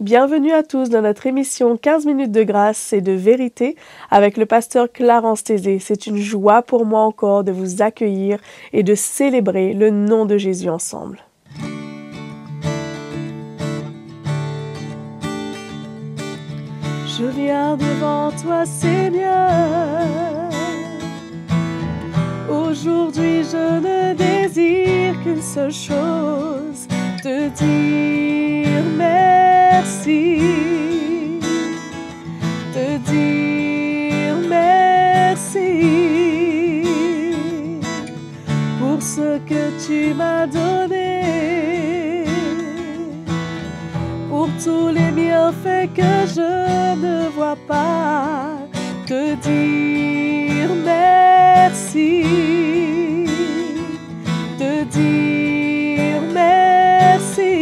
Bienvenue à tous dans notre émission 15 minutes de grâce et de vérité avec le pasteur Clarence Tézé. C'est une joie pour moi encore de vous accueillir et de célébrer le nom de Jésus ensemble. Je viens devant toi, Seigneur. Aujourd'hui, je ne désire qu'une seule chose, te dire merci, te dire merci pour ce que tu m'as donné, pour tous les bienfaits que je ne vois pas, te dire merci, te dire merci,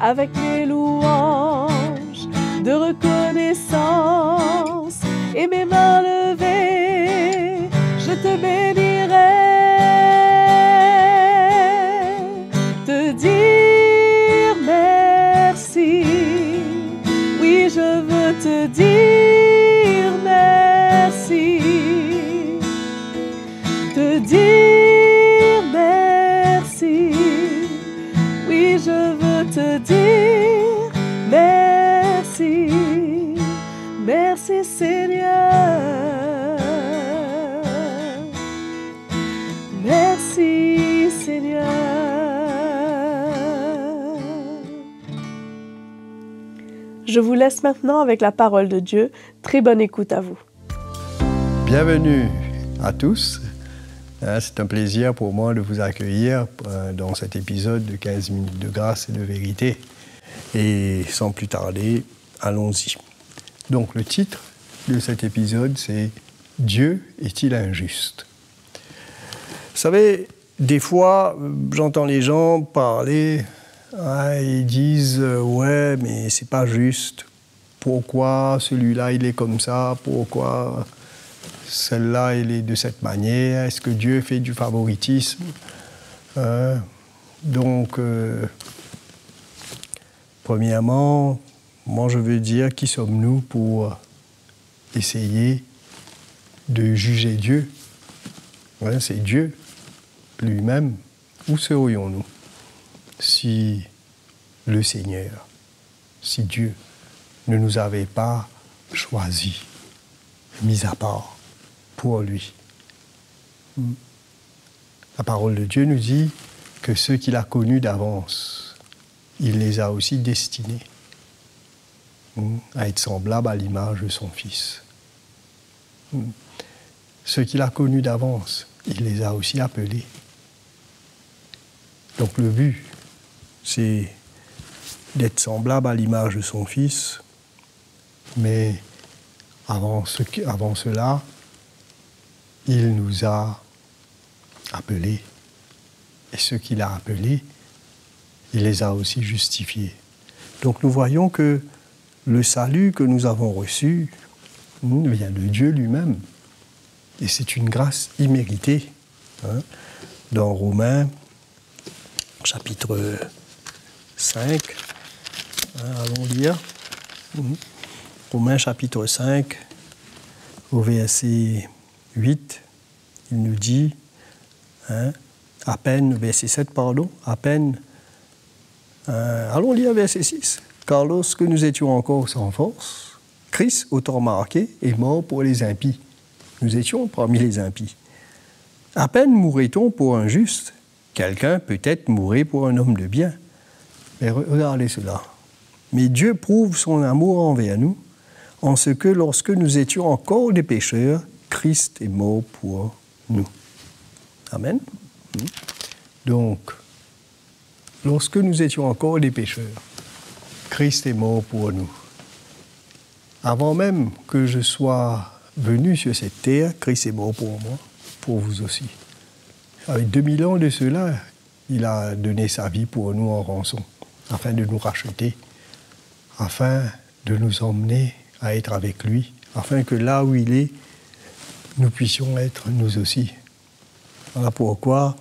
avec mes louanges de reconnaissance et mes mains levées, je te bénirai, te dire merci, oui je veux te dire merci, te dire merci, oui je veux te dire merci, merci Seigneur, merci Seigneur. Je vous laisse maintenant avec la parole de Dieu. Très bonne écoute à vous. Bienvenue à tous. C'est un plaisir pour moi de vous accueillir dans cet épisode de 15 minutes de grâce et de vérité. Et sans plus tarder, allons-y. Donc le titre de cet épisode, c'est « Dieu est-il injuste ?» Vous savez, des fois, j'entends les gens parler, ils disent « Ouais, mais c'est pas juste. Pourquoi celui-là, il est comme ça? Pourquoi celle-là, elle est de cette manière? Est-ce que Dieu fait du favoritisme ?» Premièrement, moi je veux dire, qui sommes-nous pour essayer de juger Dieu? C'est Dieu lui-même. Où serions-nous si le Seigneur, si Dieu ne nous avait pas choisis, mis à part pour lui? La parole de Dieu nous dit que ceux qu'il a connus d'avance, il les a aussi destinés à être semblables à l'image de son Fils. Ceux qu'il a connus d'avance, il les a aussi appelés. Donc le but, c'est d'être semblable à l'image de son Fils, mais avant cela, il nous a appelés. Et ceux qu'il a appelés, il les a aussi justifiés. Donc nous voyons que le salut que nous avons reçu vient de Dieu lui-même. Et c'est une grâce imméritée. Dans Romains, chapitre 5, allons lire. Romains, chapitre 5, au verset 8, il nous dit, à peine, verset 7, pardon, à peine, allons lire verset 6. Car lorsque nous étions encore sans force, Christ, autant marqué, est mort pour les impies. Nous étions parmi les impies. À peine mourrait-on pour un juste, quelqu'un peut-être mourrait pour un homme de bien. Mais regardez cela. Mais Dieu prouve son amour envers nous, en ce que lorsque nous étions encore des pécheurs, Christ est mort pour nous. Amen. Donc, lorsque nous étions encore des pécheurs, Christ est mort pour nous. Avant même que je sois venu sur cette terre, Christ est mort pour moi, pour vous aussi. Avec 2000 ans de cela, il a donné sa vie pour nous en rançon, afin de nous racheter, afin de nous emmener à être avec lui, afin que là où il est, nous puissions être nous aussi. Voilà pourquoi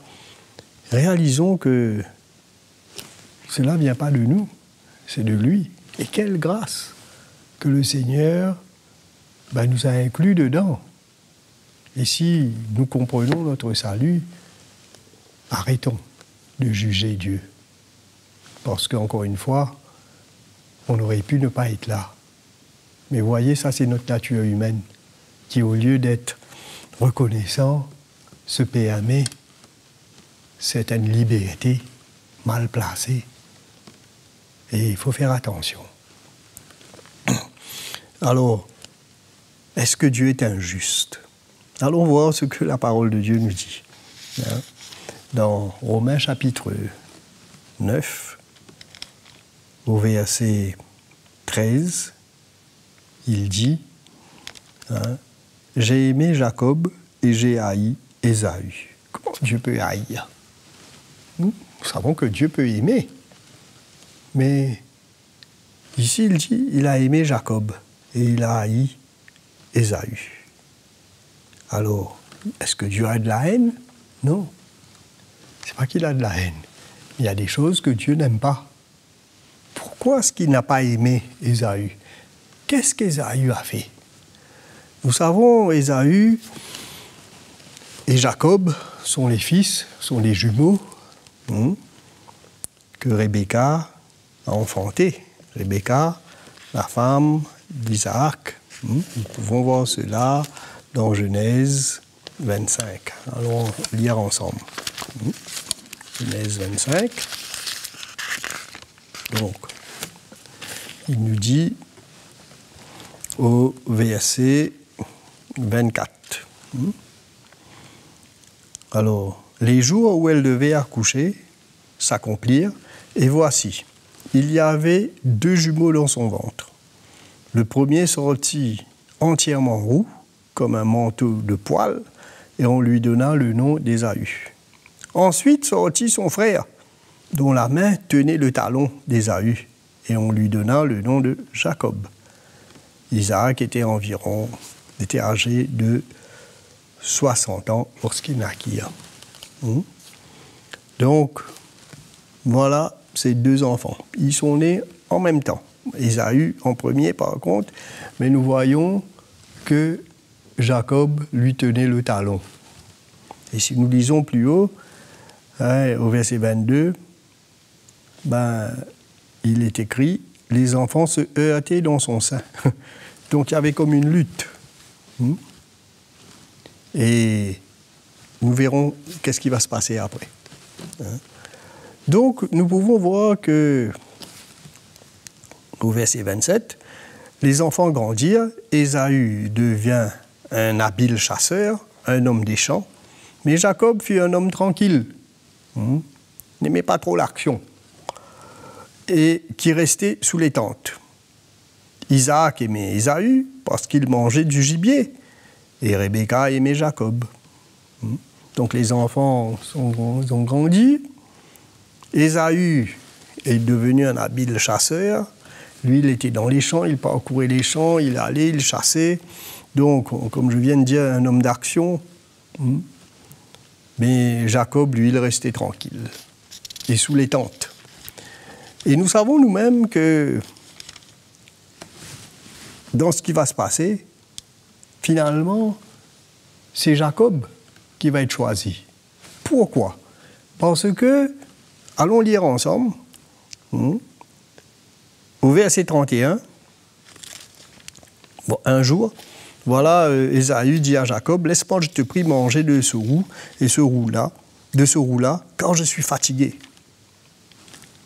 réalisons que cela ne vient pas de nous, c'est de lui. Et quelle grâce que le Seigneur nous a inclus dedans. Et si nous comprenons notre salut, arrêtons de juger Dieu. Parce qu'encore une fois, on aurait pu ne pas être là. Mais voyez, ça c'est notre nature humaine, qui au lieu d'être reconnaissant, se permet certaines libertés mal placées. Et il faut faire attention. Alors, est-ce que Dieu est injuste? Allons voir ce que la parole de Dieu nous dit. Dans Romains chapitre 9, au verset 13, il dit « J'ai aimé Jacob et j'ai haï Ésaü. » Comment Dieu peut haïr? Nous savons que Dieu peut aimer. Mais ici, il dit, il a aimé Jacob et il a haï Ésaü. Alors, est-ce que Dieu a de la haine? Non. C'est pas qu'il a de la haine. Il y a des choses que Dieu n'aime pas. Pourquoi est-ce qu'il n'a pas aimé Ésaü? Qu'est-ce qu'Ésaü a fait? Nous savons, Ésaü et Jacob sont les fils, sont les jumeaux que Rebecca a enfantés. Rebecca, la femme d'Isaac. Nous pouvons voir cela dans Genèse 25. Allons lire ensemble. Genèse 25. Donc, il nous dit au verset 24. Alors, les jours où elle devait accoucher s'accomplirent, et voici, il y avait 2 jumeaux dans son ventre. Le premier sortit entièrement roux, comme un manteau de poil, et on lui donna le nom d'Ésaü. Ensuite sortit son frère, dont la main tenait le talon d'Ésaü, et on lui donna le nom de Jacob. Isaac était âgé de 60 ans lorsqu'il naquit. Donc, voilà ces 2 enfants. Ils sont nés en même temps. Ésaü en premier, par contre, mais nous voyons que Jacob lui tenait le talon. Et si nous lisons plus haut, au verset 22, il est écrit « Les enfants se heurtaient dans son sein ». Donc il y avait comme une lutte. Et nous verrons qu'est-ce qui va se passer après. Donc nous pouvons voir que, au verset 27, les enfants grandirent, Ésaü devient un habile chasseur, un homme des champs, mais Jacob fut un homme tranquille, n'aimait pas trop l'action, et qui restait sous les tentes. Isaac aimait Ésaü parce qu'il mangeait du gibier, et Rebecca aimait Jacob. Donc les enfants ont grandi. Ésaü est devenu un habile chasseur. Lui, il était dans les champs, il parcourait les champs, il allait, il chassait. Donc, comme je viens de dire, un homme d'action. Mais Jacob, lui, il restait tranquille et sous les tentes. Et nous savons nous-mêmes que dans ce qui va se passer, finalement, c'est Jacob qui va être choisi. Pourquoi? Parce que, allons lire ensemble, au verset 31, un jour, voilà, Ésaü dit à Jacob, « Laisse-moi, je te prie, manger de ce roux et ce roux-là, car je suis fatigué. »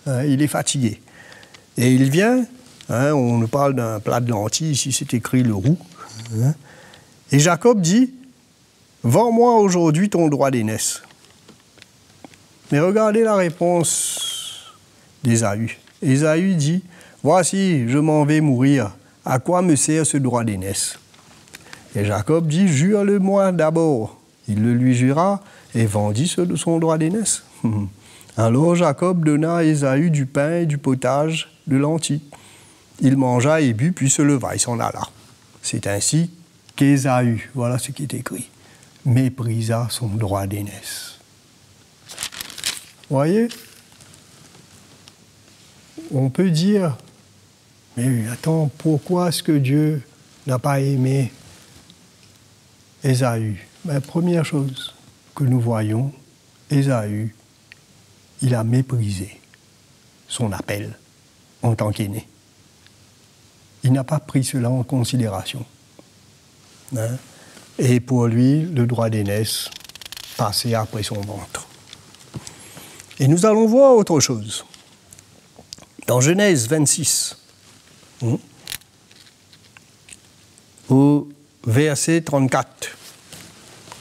Il est fatigué. Et il vient, on nous parle d'un plat de lentilles, ici c'est écrit le roux. Et Jacob dit, « Vends-moi aujourd'hui ton droit d'aînesse. » Mais regardez la réponse d'Ésaü. Ésaü dit, « Voici, je m'en vais mourir. À quoi me sert ce droit d'aînesse? » Et Jacob dit, « Jure-le-moi d'abord. » Il le lui jura et vendit son droit d'aînesse. Alors Jacob donna à Ésaü du pain et du potage de lentilles. Il mangea et but, puis se leva et s'en alla. C'est ainsi qu'Ésaü, voilà ce qui est écrit, méprisa son droit d'aînesse. Voyez? on peut dire, mais attends, pourquoi est-ce que Dieu n'a pas aimé Ésaü? Première chose que nous voyons, Ésaü, il a méprisé son appel en tant qu'aîné. Il n'a pas pris cela en considération. Hein? Et pour lui, le droit d'aînesse passait après son ventre. Et nous allons voir autre chose. Dans Genèse 26, au verset 34,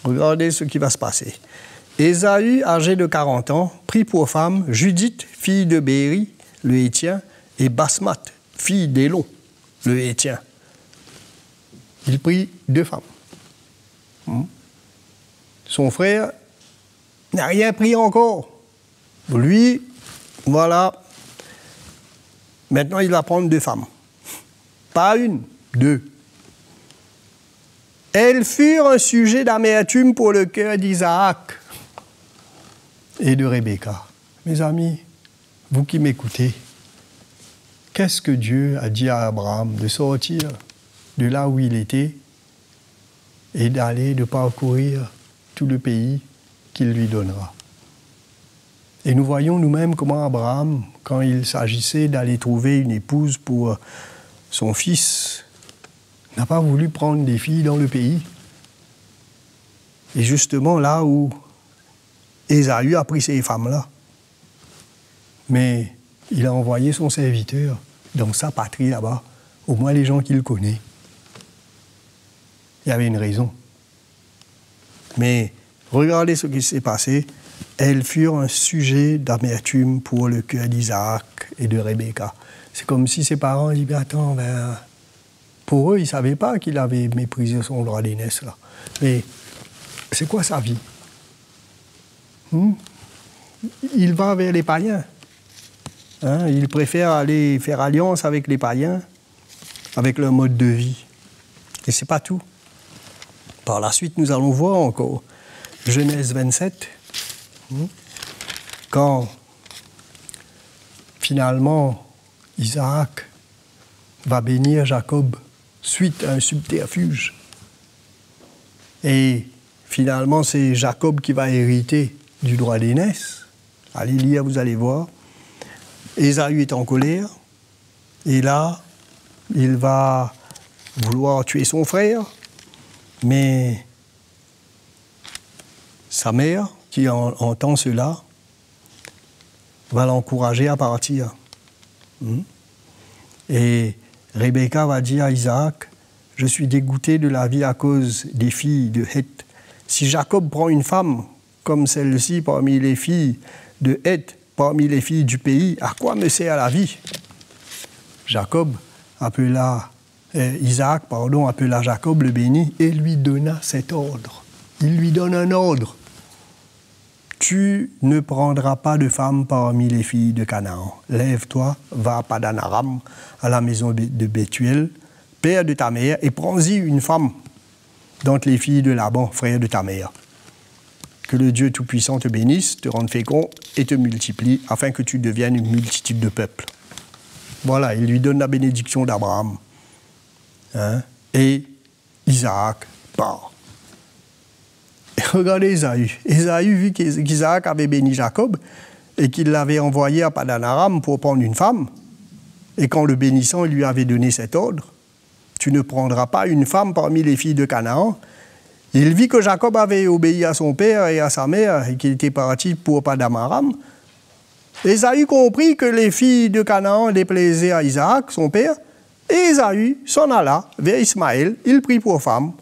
regardez ce qui va se passer. Ésaü, âgé de 40 ans, prit pour femme Judith, fille de Béri, le Héthien, et Basmath, fille d'Élon, le Héthien. Il prit 2 femmes. Son frère n'a rien pris encore. Lui, voilà. Maintenant, il va prendre 2 femmes. Pas une, 2. Elles furent un sujet d'amertume pour le cœur d'Isaac et de Rebecca. Mes amis, vous qui m'écoutez, qu'est-ce que Dieu a dit à Abraham de sortir de là où il était et d'aller, de parcourir tout le pays qu'il lui donnera. Et nous voyons nous-mêmes comment Abraham, quand il s'agissait d'aller trouver une épouse pour son fils, n'a pas voulu prendre des filles dans le pays. Et justement là où Ésaü a pris ces femmes-là. Mais il a envoyé son serviteur dans sa patrie là-bas, au moins les gens qu'il connaît. Il y avait une raison. Mais regardez ce qui s'est passé. Elles furent un sujet d'amertume pour le cœur d'Isaac et de Rebecca. C'est comme si ses parents disaient, attends, pour eux, ils ne savaient pas qu'il avait méprisé son droit d'aînesse là. Mais c'est quoi sa vie? Il va vers les païens. Il préfère aller faire alliance avec les païens, avec leur mode de vie. Et ce n'est pas tout. Par la suite, nous allons voir encore Genèse 27, quand finalement Isaac va bénir Jacob suite à un subterfuge. Et finalement, c'est Jacob qui va hériter du droit d'aînesse. Allez lire, vous allez voir. Ésaü est en colère, et là, il va vouloir tuer son frère, mais sa mère, qui entend cela, va l'encourager à partir. Et Rebecca va dire à Isaac, « Je suis dégoûté de la vie à cause des filles de Heth. Si Jacob prend une femme comme celle-ci parmi les filles de Heth, parmi les filles du pays, à quoi me sert la vie ?» Isaac appela Jacob, le bénit, et lui donna cet ordre. Il lui donne un ordre. « Tu ne prendras pas de femme parmi les filles de Canaan. Lève-toi, va à Padan Aram, à la maison de Bethuel, père de ta mère, et prends-y une femme d'entre les filles de Laban, frère de ta mère. Que le Dieu Tout-Puissant te bénisse, te rende fécond et te multiplie, afin que tu deviennes une multitude de peuples. » Voilà, il lui donne la bénédiction d'Abraham. Et Isaac part. Et regardez Ésaü. Ésaü, vu qu'Isaac avait béni Jacob et qu'il l'avait envoyé à Padan Aram pour prendre une femme, et qu'en le bénissant, il lui avait donné cet ordre, « Tu ne prendras pas une femme parmi les filles de Canaan », il vit que Jacob avait obéi à son père et à sa mère et qu'il était parti pour Padan Aram. Ésaü comprit que les filles de Canaan déplaisaient à Isaac, son père, et Ésaü s'en alla vers Ismaël. Il prit pour femme,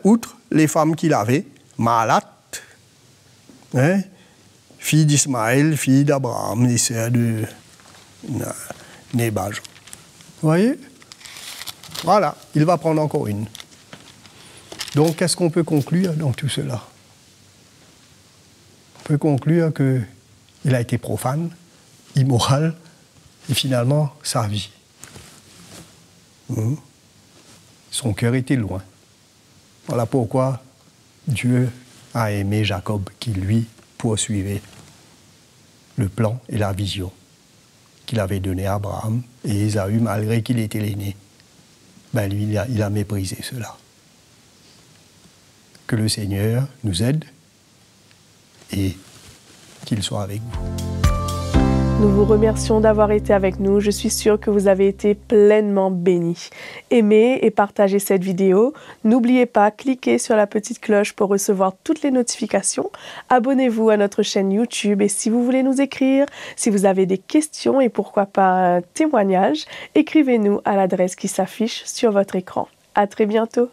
outre les femmes qu'il avait, Mahalat, fille d'Ismaël, fille d'Abraham, et sœur de Nébaj. Vous voyez? Voilà, il va prendre encore une. Donc, qu'est-ce qu'on peut conclure dans tout cela? On peut conclure qu'il a été profane, immoral, et finalement, sa vie. Son cœur était loin. Voilà pourquoi Dieu a aimé Jacob, qui lui poursuivait le plan et la vision qu'il avait donné à Abraham. Et Ésaü, malgré qu'il était l'aîné, ben lui, il a méprisé cela. Que le Seigneur nous aide et qu'il soit avec vous. Nous vous remercions d'avoir été avec nous. Je suis sûre que vous avez été pleinement bénis. Aimez et partagez cette vidéo. N'oubliez pas, cliquez sur la petite cloche pour recevoir toutes les notifications. Abonnez-vous à notre chaîne YouTube et si vous voulez nous écrire, si vous avez des questions et pourquoi pas un témoignage, écrivez-nous à l'adresse qui s'affiche sur votre écran. À très bientôt.